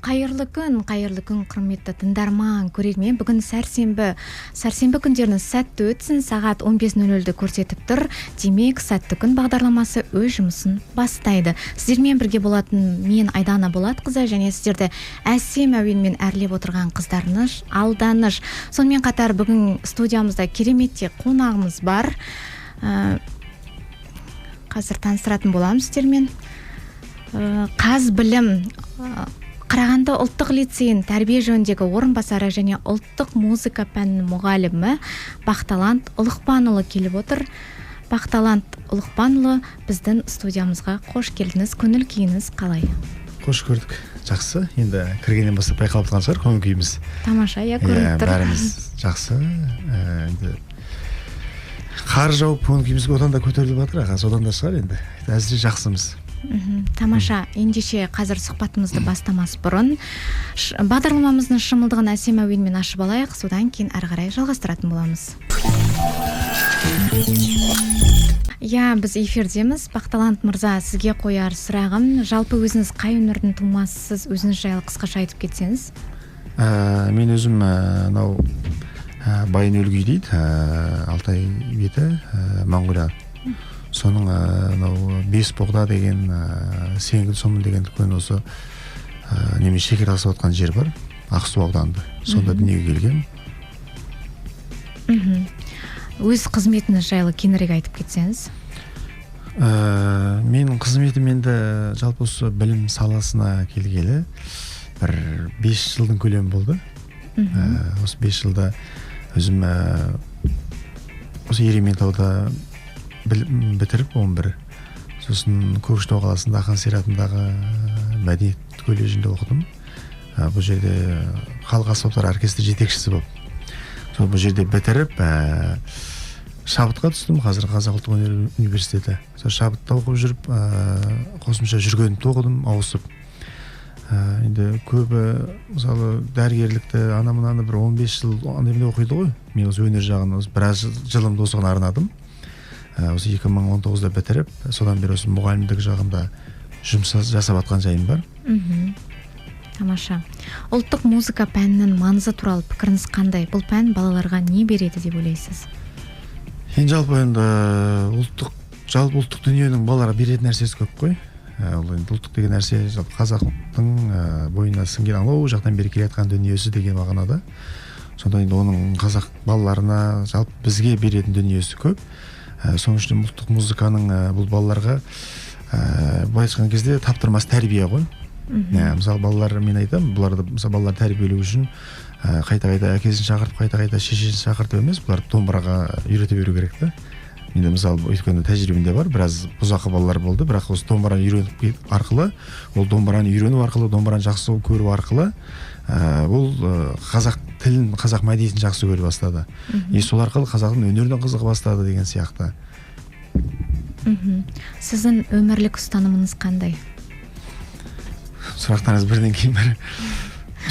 Қайырлы күн, құрметті тыңдарман, көрермен. Бүгін сәрсенбі күндерінің сәтті өтсін, сағат 15:00-ді көрсетіп тұр. Демек, сәтті күн бағдарламасы өз жұмысын бастайды. Сіздермен бірге болатын мен Айдана Болатқызы, және сіздерді әсем әуенмен әрлеп отырған қыздарыңыз Алданыш. Сонымен қатар бүгін студиямызда кереметте қонағымыз бар. Қазір таныстыратын боламыз сіздермен. Қазбілім Қарағанды ұлттық лицейін тәрбие жөніндегі орынбасары және ұлттық музыка пәнінің мұғалімі Бақталант Ұлықпанұлы келіп отыр. Бақталант Ұлықпанұлы, біздің студиямызға қош келдіңіз. Көңіл күйіңіз қалай? Қош көрдік. Жақсы. Енді кіргеннен бастап байқалып тұрған шығар көңіл күйіміз. Тамаша, көрініп тұр. Бәріміз жақсы. Енді қар жауып көңіл күйіміз одан да көтеріліп жатыр, содан да шығар енді. Әзірше жақсымыз. Тамаша. Ендеше қазір сұхбатымызды бастамас бұрын бағдарламамыздың шымылдығын әсем әуенмен ашып алайық, содан кейін әрі қарай жалғастыратын боламыз. Біз эфирдеміз. Бақталант мырза, сізге қояр сұрағым, жалпы өзіңіз қай өңірдің тумасысыз, өзіңіз жайлы қысқаша айтып кетсеңіз? Мен өзім Байын-Өлгей дейді, Алтай беті, Моңғолия. Соның Бесбоғда деген, Сеңгіл Сомын деген дүкен осы немен шекараласып отқан жер бар, Ақсу ауданында. Сонда дүниеге келгем. Өз қызметіңіз жайлы кеңірек айтып кетсеңіз? Менің қызметім енді жалпы осы білім саласына келгелі бір 5 жылдың көлемі болды. Осы 5 жылда өзім осы Ерейментауда бітіріп 11. Сосын Көкшетау қаласында Ақан Сері атындағы мәдениет колледжінде оқыдым. Бұл жерде халық аспаптар оркестрі жетекшісі болып. Сол бұл жерде бітіріп шабытқа түстім. Қазір Қазақ ұлттық өнер университеті. Сол шабытта оқып жүріп, қосымша жүргенімді оқыдым, ауысып. Енді көбі, мысалы, дәрігерлікті ана-мынаны бір 15 жыл андайымда оқиды ғой. Мен осы өнер жағын біраз жылымды осыған арнадым. Осы 2019-да бітіріп, содан бері осы мұғалімдік жағында жұмыс жасап атқан жайым бар. Тамаша. Ұлттық музыка пәнінің маңызы туралы пікіріңіз қандай? Бұл пән балаларға не береді деп ойлайсыз? Жалпы ұлттық дүниенің балаларға беретін нәрсесі көп қой. Ұлттық деген нәрсе қазақтың бойына сіңген, анау жақтан бері келе жатқан дүниесі деген мағынада. Сонда енді оның қазақ балаларына жалпы бізге беретін дүниесі көп. Соның үшін ұлттық музыканың бұл балаларға былай айтқан кезде таптырмас тәрбие ғой. Мысалы балалар, мен айтамын, бұларды балалар тәрбиелеу үшін қайта-қайта әкесін шақыртып, қайта-қайта шешесін шақыртып емес, бұларды домбыраға үйрете беру керек та. Менде мысалы өйткені тәжірибемде бар, біраз бұзақы балалар болды, бірақ осы домбыраны үйреніп арқылы, ол домбыраны үйрену арқылы, домбыраны жақсы көру арқылы, ол қазақ тілін, қазақ мәдениетін жақсы көре бастады. Сол арқылы қазақтың өнеріне қызыға бастады деген сияқты. Сіздің өмірлік ұстанымыңыз қандай? Сұрақтарыңыз бірден кейін бір.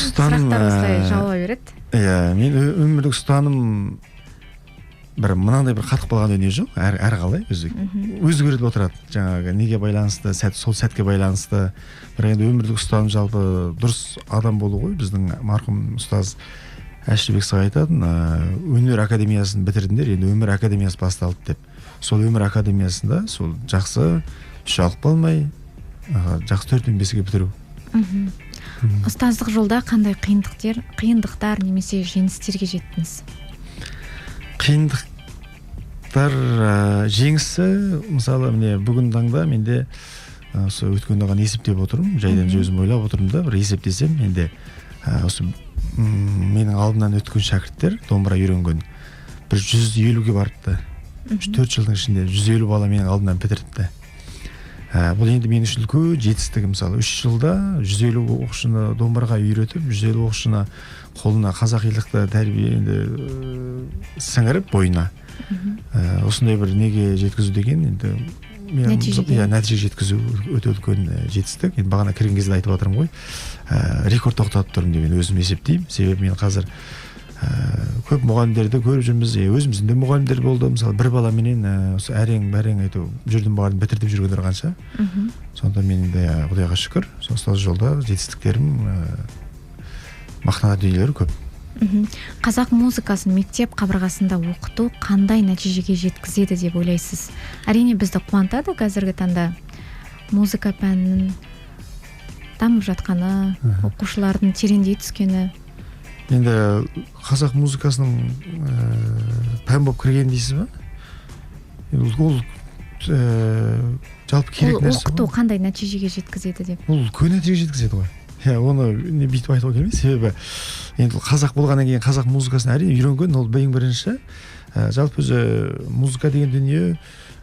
Сұрақтарыңыздай жауап береді. Мен өмірлік ұстаным бір мынандай бір қатып қалған дүние жоқ, әр қалай өзгеріп отырады. Жаңағы неге байланысты, сол сәтке байланысты. Бірақ енді өмірлік ұстаным жалпы дұрыс адам болу ғой. Біздің марқұм ұстаз Әшірбек Сағай айтатын, өнер академиясын бітірдіңдер, енді өмір академиясы басталды деп. Сол өмір академиясында сол жақсы жалып қалмай, жақсы 4-5-ге бітіру. Ұстаздық жолда қандай қиындықтар немесе жеңістерге жеттіңіз? Қиындықтар жеңісі, мысалы, міне бүгін таңда менде осы өткен оған есептеп отырмын, жайдан өзім ойлап отырмын да, бір есептесем, менде осы менің алдымнан өткен шәкірттер домбыра үйренген бір 150-ге барыпты. 4 жылдың ішінде 150 бала менің алдымнан бітіріпті. Бұл енді мен үшін үлкен жетістік. Мысалы 3 жылда 150 оқушыны домбыраға үйретіп, 150 оқушыны қолына қазақилықты тәрбиені сіңіріп бойына. Осындай бір неге жеткізу деген енді нәтиже жеткізу өте үлкен жетістік. Енді бағана кірген кезде айтып отырмын ғой, рекорд тоқтатып тұрмын деп мен өзім есептеймін. Себебі мен қазір көп мұғалімдерді көріп жүрміз, өзіміздің де мұғалімдер болды. Мысалы бір баламенен осы әрең әйтеу жүрдім барын бітіртіп жүргендер қанша. Сонда менің де Құдайға шүкір, сол ұстаз жолда жетістіктерім, мақтанар дүниелері көп. Қазақ музыкасын мектеп қабырғасында оқыту қандай нәтижеге жеткізеді деп ойлайсыз? Әрине бізді қуантады қазіргі таңда музыка пәнінің дамып жатқаны, оқушылардың тереңдей түскені. Енді қазақ музыкасының пән болып кірген дейсіз ба? Ол жалпы керек нәрсе. Оқыту қандай нәтижеге жеткізеді деп? Ол үлкен нәтижеге жеткізеді ғой. Оны бүйтіп айтуға келмейді, себебі енді қазақ болғаннан кейін қазақ музыкасын әрине үйренген, ол ең бірінші. Жалпы өзі музыка деген дүние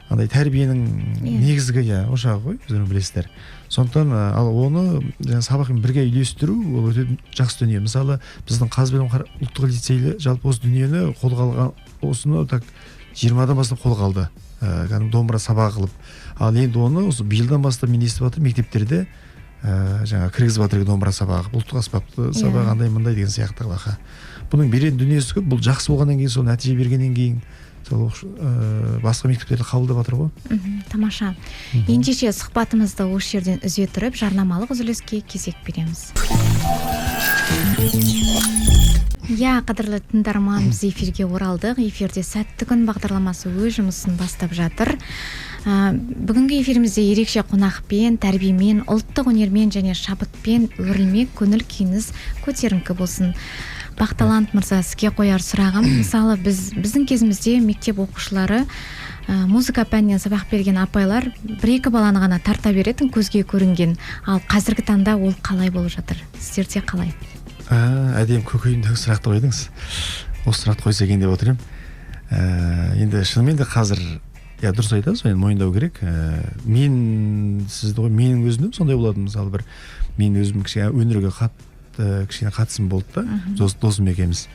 андай тәрбиенің негізгі ошағы ғой, өздерің білесіздер. Сондықтан ал оны сабақпен бірге үйлестіру ол өте жақсы дүние. Мысалы, біздің Қазбелем ұлттық лицейі жалпы осы дүниені қолға алған, осыны так 20-дан бастап қолға алды. Домбыра сабағы қылып. Ал енді оны осы биылдан бастап мен естіп жатырмын, мектептерде жаңа кіргізіп жатыр домбыра сабағы, ұлттық аспапты сабағы андай мындай деген сияқты қылақа. Бұның беретін дүниесі көп. Бұл жақсы болғаннан кейін, сол нәтиже бергеннен кейін сол басқа мектептерді қабылдап жатыр ғой. Тамаша. Ендеше сұхбатымызды осы жерден үзе тұрып, жарнамалық үзіліске кезек береміз. Қадірлі тыңдарман, біз эфирге оралдық. Эфирде Сәтті күн бағдарламасы өз жұмысын бастап жатыр. Бүгінгі эфирімізде ерекше қонақпен, тәрбиемен, ұлттық өнермен және шабытпен өрілмек көңіл күйіңіз көтеріңкі болсын. Бақталант мырза, сізге қояр сұрағым, мысалы біздің кезімізде мектеп оқушылары музыка пәнінен сабақ берген апайлар 1-2 баланы ғана тарта беретін, көзге көрінген. Ал қазіргі таңда ол қалай болып жатыр? Сіздерде қалай? Әдем көкейімдегі сұрақты қойдыңыз. Осы сұрақты қойса екен деп отырмын. Енді шынымен де қазір дұрыс айтасыз, енді мойындау керек. Мен сізді ғой, менің өзімде сондай болады. Мысалы бір мен өзім өнерге кішкене қатысым болды да, досым екеуміз.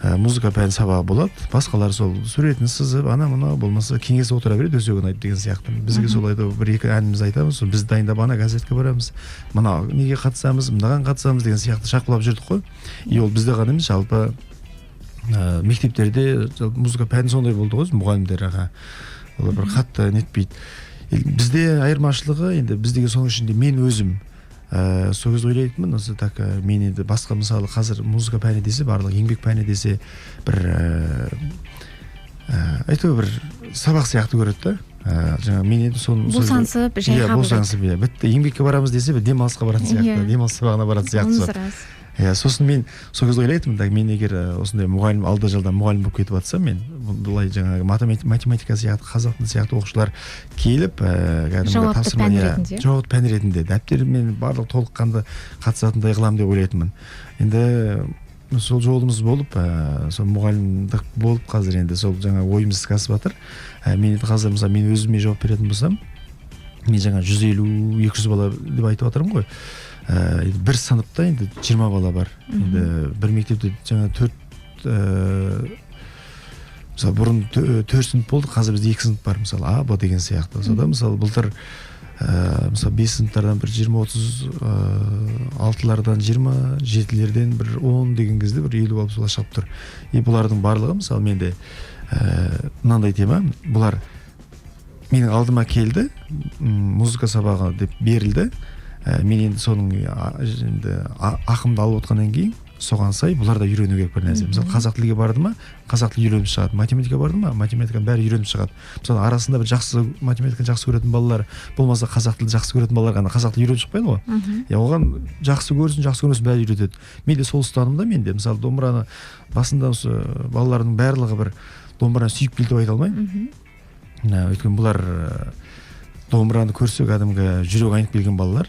Музыка пән сабағы болады, басқалар сол суретін сызып, ана-мына болмаса кеңесіп отыра береді, өсегін айтып деген сияқты. Бізге солай да 1-2 әніміз айтамыз, біз дайындап ана газетке барамыз, мына неге қатысамыз, мынаған қатысамыз деген сияқты шақпылап жүрдік қой. Ол бізде ғана емес, жалпы мектептерде музыка пәні сондай болды ғой, мұғалімдер олар бір қатты нетпейді. Бізде айырмашылығы, енді біздегі соның ішінде мен өзім сол кезде ойлайтынмын, осы так мен енді басқа мысалы қазір музыка пәні десе, барлық еңбек пәні десе бір әйтеуір бір сабақ сияқты көреді да. Жаңа мен енді соны босаңсып, жай қабылдайды. Босаңсып, бітті еңбекке барамыз десе, демалысқа баратын сияқты, демалыс сабағына баратын сияқты. Сосын мен сол кезде ойлайтынмын, мен егер осындай мұғалім алда жалда мұғалім болып кетіп жатсам, мен бұлай жаңағы математика сияқты, қазақ тілі сияқты оқушылар келіп жауапты пән ретінде дәптермен барлық толыққанды қатысатындай қыламын деп ойлайтынмын. Енді сол жолымыз болып, сол мұғалімдік болып қазір енді сол жаңа ойымыз іске асып жатыр. Мен енді қазір мысалы мен өзіме жауап беретін болсам, мен жаңа 150-200 бала деп айтып жатырмын ғой. Бір сыныпта енді 20 бала бар. Енді бір мектепте жаңа 4 мысалы бұрын 4 сынып болды, қазір бізде 2 сынып бар, мысалы А, Б деген сияқты. Сода мысалы былтыр мысалы 5 сыныптардан бір 20-30, 6-лардан 20, 7-лерден бір 10 деген кезде бір 50 болып солай шығып тұр. Бұлардың барлығы мысалы менде мынандай тема, бұлар менің алдыма келді, музыка сабағы деп берілді. Мен енді соның ақымды алып отқаннан кейін соған сай бұлар да үйрену керек бір нәрсе. Мысалы қазақ тілге барды ма, қазақ тілі үйреніп шығады. Математика барды ма, математиканың бәрі үйреніп шығады. Мысалы арасында бір жақсы математиканы жақсы көретін балалар, болмаса қазақ тілді жақсы көретін балалар ғана қазақ тілі үйреніп шықпайды ғой. Оған жақсы көрсін, жақсы көрмесін бәрі үйретеді. Мен де сол ұстанымда, менде мысалы домбыраны басында осы балалардың барлығы бір домбыраны сүйіп келді деп айта алмаймын. Өйткені бұлар домбыраны көрсе кәдімгі жүрегі айнып келген балалар.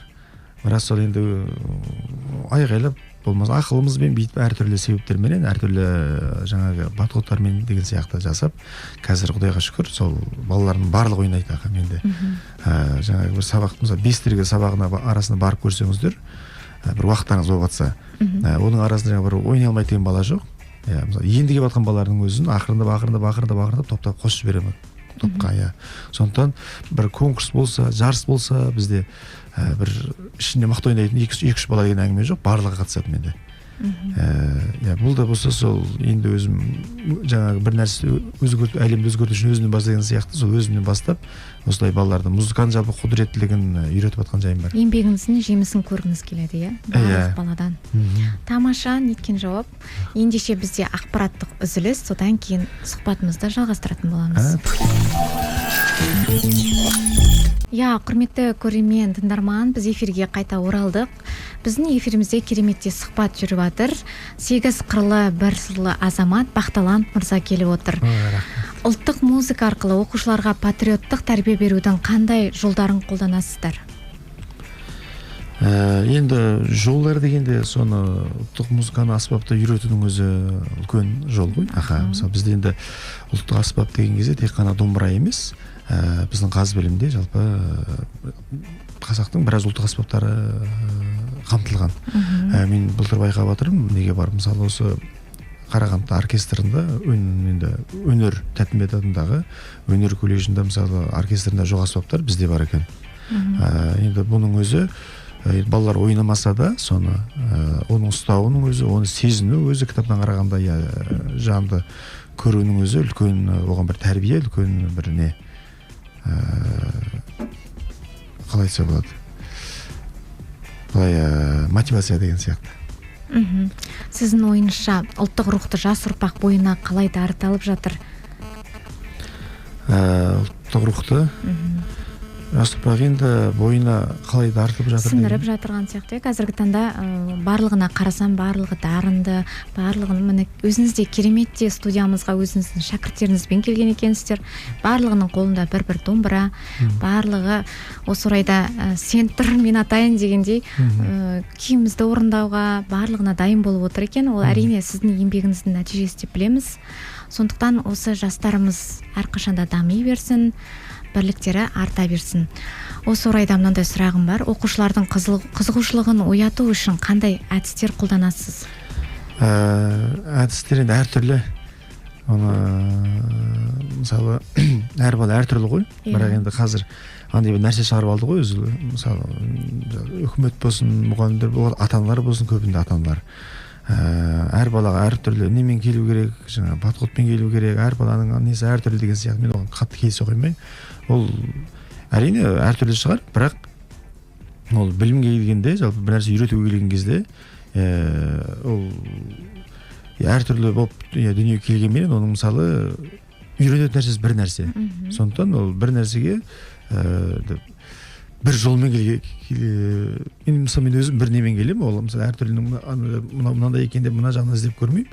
Бірақ сол енді айғайлап, болмаса ақылымызбен бүйтіп әртүрлі себептермен, әртүрлі жаңағы подходтармен деген сияқты жасап, қазір Құдайға шүкір, сол балалардың барлығы ойнайды менде. Жаңағы бір сабақ, мысалы 5-терге сабағына арасында барып көрсеңіздер, бір уақыттарыңыз болып жатса, оның арасында жаңағы бір ойнай алмайды деген бала жоқ. Мысалы енді келіп жатқан балалардың өзін ақырындап топтап қосып жіберемін топқа. Сондықтан бір конкурс болса, жарыс болса, бізде бір ішінде мықты ойнайтын 2-3 бала деген әңгіме жоқ, барлығы қатысады менде. Бұл да болса сол енді өзім жаңағы бір нәрсе әлемді өзгерту үшін өзімнен бастаған сияқты, сол өзімнен бастап осылай балаларды музыканың жалпы құдіреттілігін үйретіп жатқан жайым бар. Еңбегіңіздің жемісін көргіңіз келеді, иә? Барлық баладан. Тамаша, неткен жауап. Ендеше бізде ақпараттық үзіліс, содан кейін сұхбатымызды жалғастыратын боламыз. Құрметті көрермен тыңдарман, біз эфирге қайта оралдық. Біздің эфирімізде кереметте сұхбат жүріп жатыр. 8 қырлы, бір сырлы азамат Бақталан мырза келіп отыр. Ұлттық музыка арқылы оқушыларға патриоттық тәрбие берудің қандай жолдарын қолданасыздар? Енді жолдар дегенде соны ұлттық музыканы аспапта үйретудің өзі үлкен жол ғой. Мысалы бізде енді ұлттық аспап деген кезде тек қана домбыра емес, біздің қаз білімде жалпы қазақтың біраз ұлттық аспаптары қамтылған. Мен былтыр байқап жатырмын, неге бар, мысалы осы Қарағанды оркестрында өнер Тәттімбет атындағы өнер колледжінде мысалы оркестрында жоқ аспаптар бізде бар екен. Енді бұның өзі балалар ойнамаса да соны оның ұстауының өзі, оны сезіну өзі кітаптан қарағанда жанды көруінің өзі үлкен оған бір тәрбие, үлкен бір не қалай айтса болады, былай мотивация деген сияқты. Сіздің ойыңызша ұлттық рухты жас ұрпақ бойына қалай дарытылып жатыр? Ұлттық рухты жас ұрпақ енді бойына қалай дарытылып жатыр? Сіңіріп жатырған сияқты. Қазіргі таңда барлығына қарасам, барлығы дарынды, барлығын міне өзіңізде кереметте студиямызға өзіңіздің шәкірттеріңізбен келген екенсіздер. Барлығының қолында бір домбыра, барлығы осы орайда сен тұр, мен атайын дегендей күйімізді орындауға барлығына дайын болып отыр екен. Ол әрине сіздің еңбегіңіздің нәтижесі деп білеміз. Сондықтан осы жастарымыз әрқашанда дами берсін, бірліктері арта берсін. Осы орайда мынандай сұрағым бар. Оқушылардың қызығушылығын ояту үшін қандай әдістер қолданасыз? Әдістер енді әртүрлі. Оны мысалы әр бала әртүрлі ғой. Бірақ енді қазір андай бір нәрсе шығарып алды ғой өзі. Мысалы үкімет болсын, мұғалімдер болсын, ата-аналар болсын, көбінде ата-аналар. Әр балаға әртүрлі немен келу керек, жаңа подходпен келу керек, әр баланың несі әртүрлі деген сияқты. Мен оған қатты келісе қоймаймын. Ол әрине әртүрлі шығар, бірақ ол білімге келгенде, жалпы бір нәрсе үйретуге келген кезде, ол әртүрлі болып дүние келгенмен, оның мысалы үйренетін нәрсесі бір нәрсе. Сондықтан ол бір нәрсеге бір жолмен мен өзім бір немен келемін, ол мысалы әртүрлі мынандай екен деп мына жағынан іздеп көрмеймін.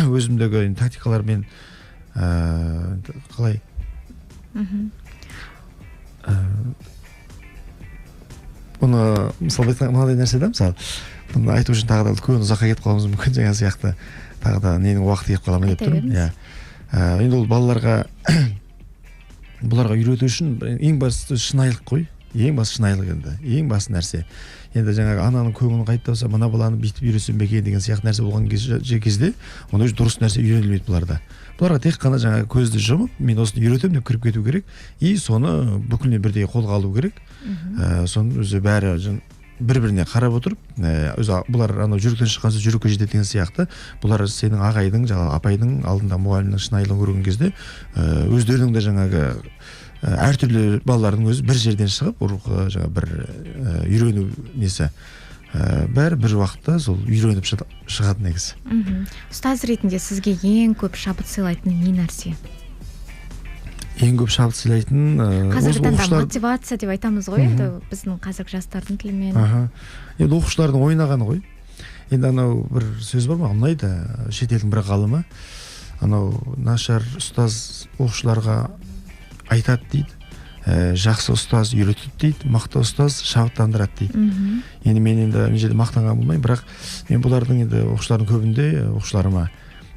Өзімдегі тактикалармен қалай бұны мысалы мынандай нәрсе да, мысалы бұны айту үшін тағы да үлкен ұзаққа кетіп қалуымыз мүмкін, жаңа сияқты тағы да ненің уақыты кетіп қаламын деп тұрмын. Енді ол бұларға үйрету үшін ең басты шынайылық қой. Ең басты шынайылық енді, ең басты нәрсе. Енді жаңағы ананың көңілін қайтпаса, мына баланы бүйтіп үйретсем бе екен деген сияқты нәрсе болған кезде, оны өзі дұрыс нәрсе үйренілмейді бұларда. Бұларға тек қана жаңағы көзді жұмып, мен осыны үйретемін деп кіріп кету керек, и соны бүкіліне бірдей қолға алу керек. Соның өзі бәрі бір-біріне қарап отырып, өзі бұлар анау жүректен шыққан соң жүрекке жетеді деген сияқты, бұлар сенің ағайдың, жаңағы апайдың алдында мұғалімнің шынайылығын көрген кезде, өздерінің де жаңағы әртүрлі балалардың өзі бір жерден шығып, жаңа бір үйрену несі бәрі бір уақытта сол үйреніп шығады негізі. Ұстаз ретінде сізге ең көп шабыт сыйлайтын не нәрсе? Ең көп шабыт сыйлайтын қазіргі таңда мотивация деп айтамыз ғой, енді біздің қазіргі жастардың тілімен. Енді оқушылардың ойнағаны ғой. Енді анау бір сөз бар ма, ұнайды, шетелдің бір ғалымы, анау нашар ұстаз оқушыларға айтады дейді, жақсы ұстаз үйретеді дейді, мықты ұстаз шабыттандырады дейді. Енді мен енді мына жерде мақтанған болмаймын, бірақ мен бұлардың енді оқушылардың көбінде оқушыларыма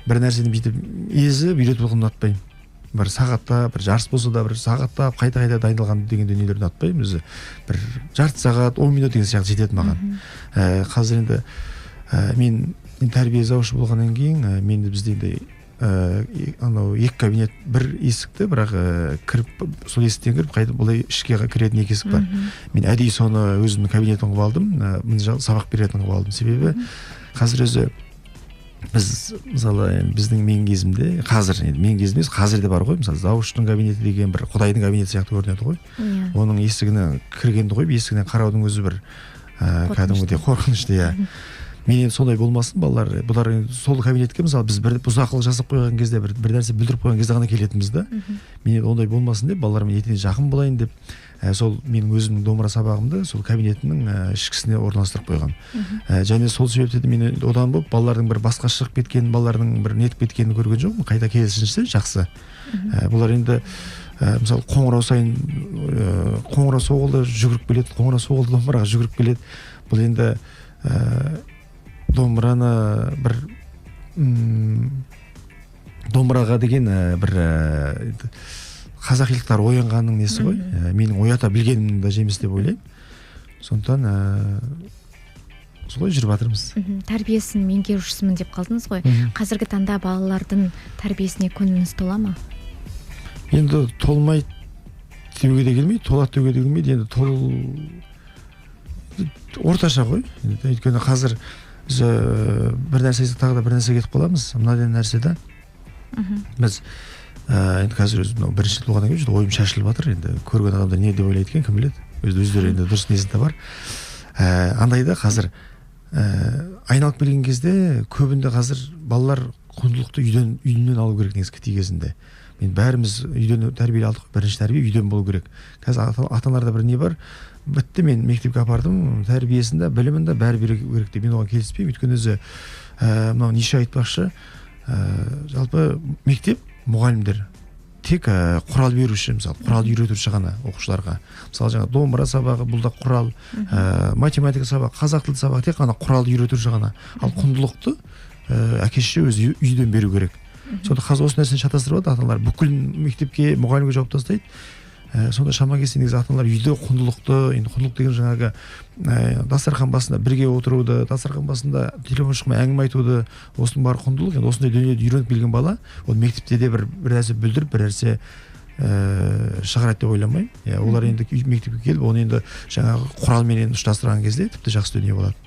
бір нәрсені бүйтіп езіп үйретіп ұнатпаймын. Бір сағатта, бір жарыс болса да бір сағатта қайта дайындалған деген дүниелерді ұнатпаймын. Өзі бір жарты сағат, 10 минут деген сияқты жетеді маған. Қазір енді мен тәрбие заушы болғаннан кейін мен бізде енді анау екі кабинет, бір есікті, бірақ кіріп сол есіктен кіріп қайтып былай ішке кіретін екі есік бар. Мен әдейі соны өзімнің кабинетім қылып алдым, сабақ беретін қылып алдым. Себебі қазір өзі біз мысалы біздің мен кезімде қазір енді мен кезімде қазір де бар ғой, мысалы завуштың кабинеті деген бір құдайдың кабинеті сияқты көрінеді ғой. Оның есігіне кіргенді қойып есігінен қараудың өзі бір кәдімгідей қорқынышты. Иә, мен енді сондай болмасын, бұлар сол кабинетке мысалы біз бір бұзақылық жасап қойған кезде бір нәрсе бүлдіріп қойған кезде ғана келетінбіз да. Мен енді ондай болмасын деп балалармен етене жақын болайын деп сол менің өзімнің домбыра сабағымды сол кабинетімнің ішкісіне орналастырып қойған. Және сол себепті де мен одан болып балалардың бір басқа шығып кеткенін, балалардың бір нетіп кеткенін көрген жоқпын. Қайта келісінше жақсы. Бұлар енді мысалы қоңырау сайын қоңырау соғылды жүгіріп келеді, қоңырау соғылды домбыраға жүгіріп келеді. Бұл енді домбыраны бір домбыраға деген бір қазақилықтар оянғанның несі ғой. Менің оята білгенімнің да жемісі деп ойлаймын. Сондықтан солай жүріп жатырмыз. Тәрбиесін меңгерушісімін деп қалдыңыз ғой. Қазіргі таңда балалардың тәрбиесіне көңіліңіз тола ма? Енді толмайды деуге де келмейді, толады деуге де келмейді. Енді орташа ғой. Өйткені қазір біз бір нәрсе тағы да бір нәрсе кетіп қаламыз. Мынадай нәрсе да біз енді қазір өзім бірінші туғаннан кейін ойым шашылып жатыр. Енді көрген адамдар не деп ойлайды екен, кім біледі. Өздері енді дұрыс несінде бар. Андайда қазір айналып келген кезде көбінде қазір балалар құндылықты үйден алу керек негізі кішкентай кезінде. Мен бәріміз үйден тәрбие алдық. Бірінші тәрбие үйден болу керек. Қазір ата-аналарда бір не бар. Бітті, мен мектепке апардым, тәрбиесінде, білімінде бәрі беру керек деп мен оған келіспеймін. Өйткені өзі мынау неше айтпақшы, жалпы мектеп мұғалімдер тек құрал беруші, мысалы құрал үйретуші ғана оқушыларға. Мысалы жаңа домбыра сабағы, бұл да құрал, математика сабағы, қазақ тілі сабағы тек қана құрал үйретуші ғана. Ал құндылықты әке-шеше өзі үйден беру керек. Сонда қазір осы нәрсені шатастырып жатыр ата-аналар. Бүкіл мектепке, мұғалімге жауап тастайды. Сонда шама келсе негізі ата-аналар үйде құндылықты, енді құндылық деген жаңағы дастархан басында бірге отыруды, дастархан басында телефон шықпай әңгіме айтуды, осының бары құндылық. Енді осындай дүниеде үйреніп келген бала, ол мектепте де бір нәрсе бүлдіріп, бір нәрсе шығарады деп ойламаймын. Олар енді мектепке келіп, оны енді жаңағы құралменен ұштастырған кезде тіпті жақсы дүние болады.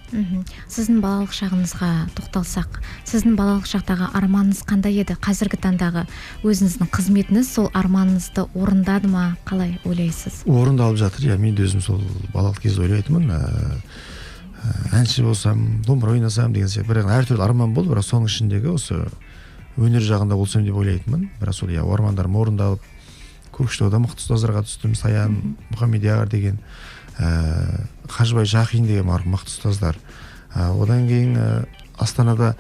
Сіздің балалық шағыңызға тоқталсақ, сіздің балалық шақтағы арманыңыз қандай еді? Қазіргі таңдағы өзіңіздің қызметіңіз сол арманыңызды орындады ма? Қалай ойлайсыз? Орындалып жатыр. Мен де өзім сол балалық кезде ойлайтынмын. Әнші болсам, домбыра ойнасам деген сияқты. Бірақ әртүрлі арман болды, бірақ соның ішіндегі осы өнер жағында болсам деп ойлайтынмын. Бірақ сол армандарым орындалып, Көкшетауда мықты ұстаздарға түстім. Саян Мұхамедияр деген, Қажыбай Жақин деген мықты ұстаздар. Одан кейін Астанада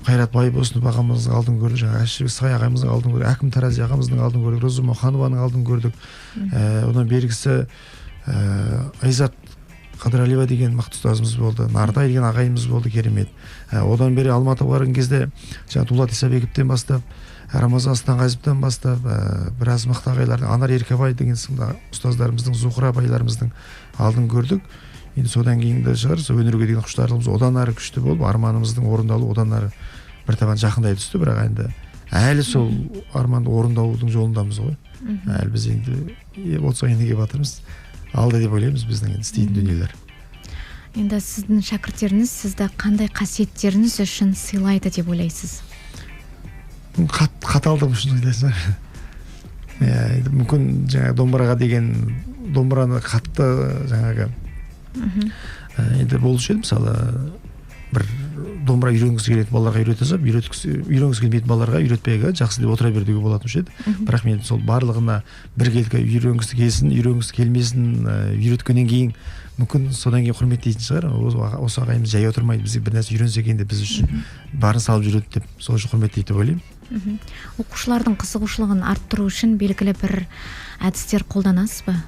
Қайрат Байбосынов ағамыздың алдын көрдік, жаңа Әшірбек Сағай ағамыздың алдын көрдік, Әкім Тарази ағамыздың алдын көрдік, Роза Мұханованың алдын көрдік. Одан бергісі Айзат Қадыралиева деген мықты ұстазымыз болды, Нартай деген ағайымыз болды, керемет. Одан бері Алматыға барған кезде жаңа Дулат Исабековтен бастап, Рамазан Станғазиевтен бастап, біраз мықты ағайлардың, Анар Еркебай деген сынды ұстаздарымыздың, Зухра апайларымыздың алдын көрдік. Енді содан кейінгі шығар, өнерге деген құштарлығымыз одан ары күшті болып, арманымыздың орындалу одан ары бір табан жақындай түсті. Бірақ енді әлі сол арманды орындаудың жолындамыз ғой. Әлі біз енді 30-ға енді келіп жатырмыз. Алды деп ойлаймыз біздің енді істейтін дүниелер. Енді сіздің шәкірттеріңіз сізді қандай қасиеттеріңіз үшін сыйлайды деп ойлайсыз? Қаталдым үшін ойлайсың. Мүмкін жаңағы домбыраға деген домбыраны қатты жаңағы енді болушы еді, мысалы бір домбыра үйренгісі келетін балаларға үйрете салып, үйренгісі келмейтін балаларға үйретпейді, жақсы деп отыра бер деуге болатын еді. Бірақ мен сол барлығына біркелкі үйренгісі келсін, үйренгісі келмесін үйреткеннен кейін мүмкін содан кейін құрметтейтін шығар. Осы ағайымыз жай отырмайды, бізге бір нәрсе үйренсе екен деп біз үшін барын салып жүреді деп сол үшін құрметтейді деп ойлаймын. Оқушылардың қызығушылығын арттыру үшін белгілі бір әдістер қолданасыз ба?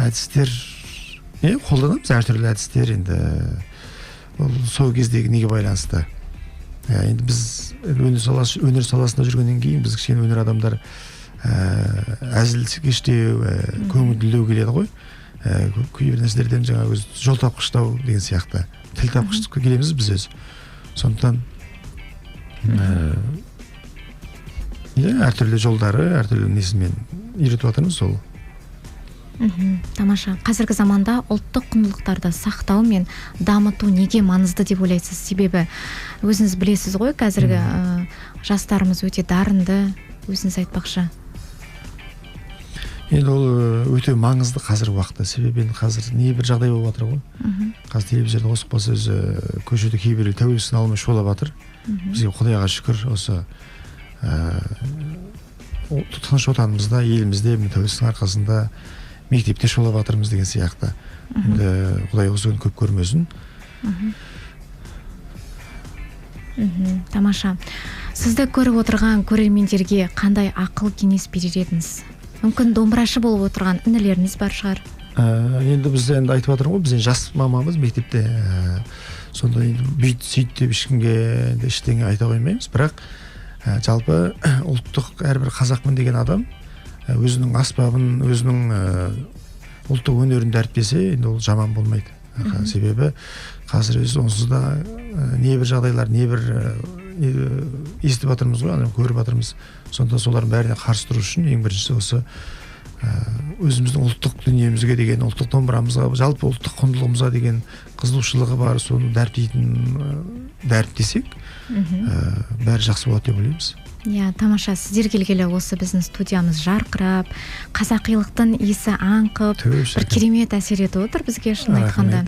Әдістер қолданамыз, әртүрлі әдістер. Енді сол кездегі неге байланысты. Енді біз өнер саласында жүргеннен кейін біз кішкене өнер адамдар әзілкештеу, көңілділеу келеді ғой. Кейбір нәрселерден жаңағы жол тапқыштау деген сияқты, тіл тапқыштыққа келеміз біз өзі. Сондықтан әртүрлі жолдары, әртүрлі несімен үйретіп жатырмыз сол. Тамаша. Қазіргі заманда ұлттық құндылықтарды сақтау мен дамыту неге маңызды деп ойлайсыз? Себебі өзіңіз білесіз ғой, қазіргі жастарымыз өте дарынды, өзіңіз айтпақшы. Енді ол өте маңызды қазіргі уақытта. Себебі қазір не бір жағдай болып жатыр ғой. Қазір телевизорда қосып қалса өзі көшеде кейбір тәуелсіздігін алмай шулап жатыр. Бізге Құдайға шүкір осы тыныш отанымызда, елімізде тәуелсіздіктің арқасында мектепте шулап жатырмыз деген сияқты. Енді Құдай осы күн көп көрмесін. Тамаша. Сізді көріп отырған көрермендерге қандай ақыл кеңес берер едіңіз? Мүмкін домбырашы болып отырған інілеріңіз бар шығар. Енді біз енді айтып жатырмын ғой, біз жас мамамыз мектепте. Сонда енді бүйт сөйт деп ешкімге ештеңе айта қоймаймыз, бірақ жалпы ұлттық әрбір қазақпын деген адам өзінің аспабын, өзінің ұлттық өнерін дәріптесе, енді ол жаман болмайды. Себебі қазір онсыз да небір жағдайлар, небір естіп жатырмыз ғой, көріп жатырмыз. Сонда солардың бәріне қарсы тұру үшін ең біріншісі осы өзіміздің ұлттық дүниемізге деген, ұлттық домбырамызға, жалпы ұлттық құндылығымызға деген қызығушылығы бар, соны дәріптесек, бәрі жақсы болады деп ойлаймыз. Иә, тамаша. Сіздер келгелі осы біздің студиямыз жарқырап, қазақилықтың иісі аңқып, бір керемет әсер етіп отыр бізге, шын айтқанда.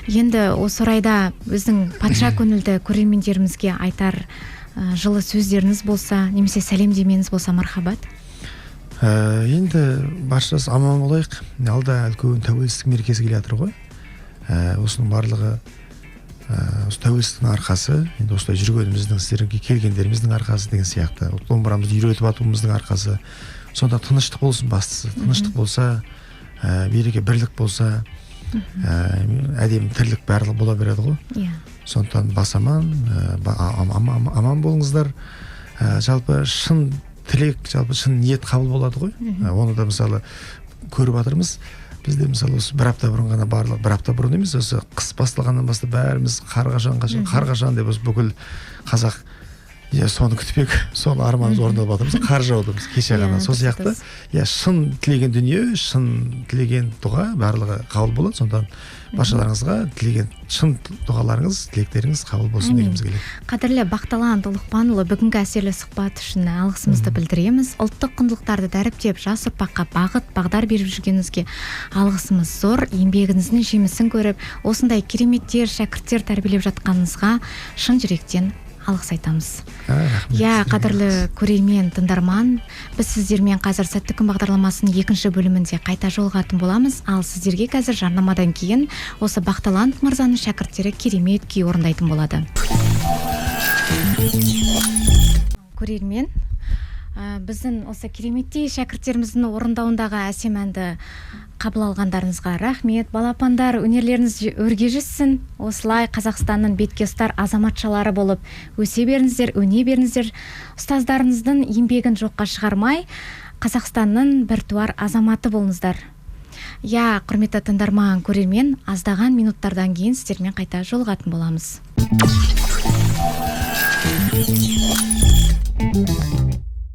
Енді осы орайда біздің патша көңілді көрермендерімізге айтар жылы сөздеріңіз болса, немесе сәлемдемеңіз болса, мархабат. Енді баршасы аман болайық. Алда үлкен тәуелсіздік мерекесі келе жатыр ғой. Осының барлығы осы тәуелсіздіктің арқасы, енді осылай жүргеніміздің, сіздерге келгендеріміздің арқасы деген сияқты. Домбырамызды үйретіп атуымыздың арқасы. Сонда тыныштық болсын бастысы. Тыныштық болса, береке, бірлік болса, әдемі тірлік барлығы бола береді ғой. Сондықтан бас аман болыңыздар. Жалпы шын тілек, жалпы шын ниет қабыл болады ғой. Оны да мысалы көріп жатырмыз. Бізде мысалы осы бір апта бұрын ғана барлық, бір апта бұрын емес, осы қыс басталғаннан бастап бәріміз қарға-жан деп осы бүкіл қазақ соны күтпек, соны арманымыз орындап жатырмыз. Қар жаудымыз кеше ғана. Сол сияқты, шын тілеген дүние, шын тілеген дұға барлығы қабыл болады. Сондықтан баршаларыңызға тілеген шын дұғаларыңыз, тілектеріңіз қабыл болсын дегіміз келеді. Қадірлі Бақталан Толықпанұлы, бүгінгі әсерлі сұхбат үшін алғысымызды білдіреміз. Ұлттық құндылықтарды дәріптеп, жас ұрпаққа бағыт, бағдар беріп жүргеніңізге алғысымыз зор. Еңбегіңіздің жемісін көріп, осындай кереметтер, шәкірттер тәрбиелеп жатқаныңызға шын жүректен алғыс айтамыз. Қадірлі көрермен, тыңдарман, біз сіздермен қазір Сәтті күн бағдарламасының екінші бөлімінде қайта жолығатын боламыз. Ал сіздерге қазір жарнамадан кейін осы Бақталан мырзаның шәкірттері керемет күй орындайтын болады. Көрермен, біздің осы кереметтей шәкірттеріміздің орындауындағы әсем әнді қабыл алғандарыңызға рахмет. Балапандар, өнерлеріңіз өрге жүзсін. Осылай Қазақстанның бетке ұстар азаматшалары болып өсе беріңіздер, өне беріңіздер. Ұстаздарыңыздың еңбегін жоққа шығармай, Қазақстанның біртуар азаматы болыңыздар. Құрметті тыңдарман, көрермен, аздаған минуттардан кейін сіздермен қайта жолығатын боламыз.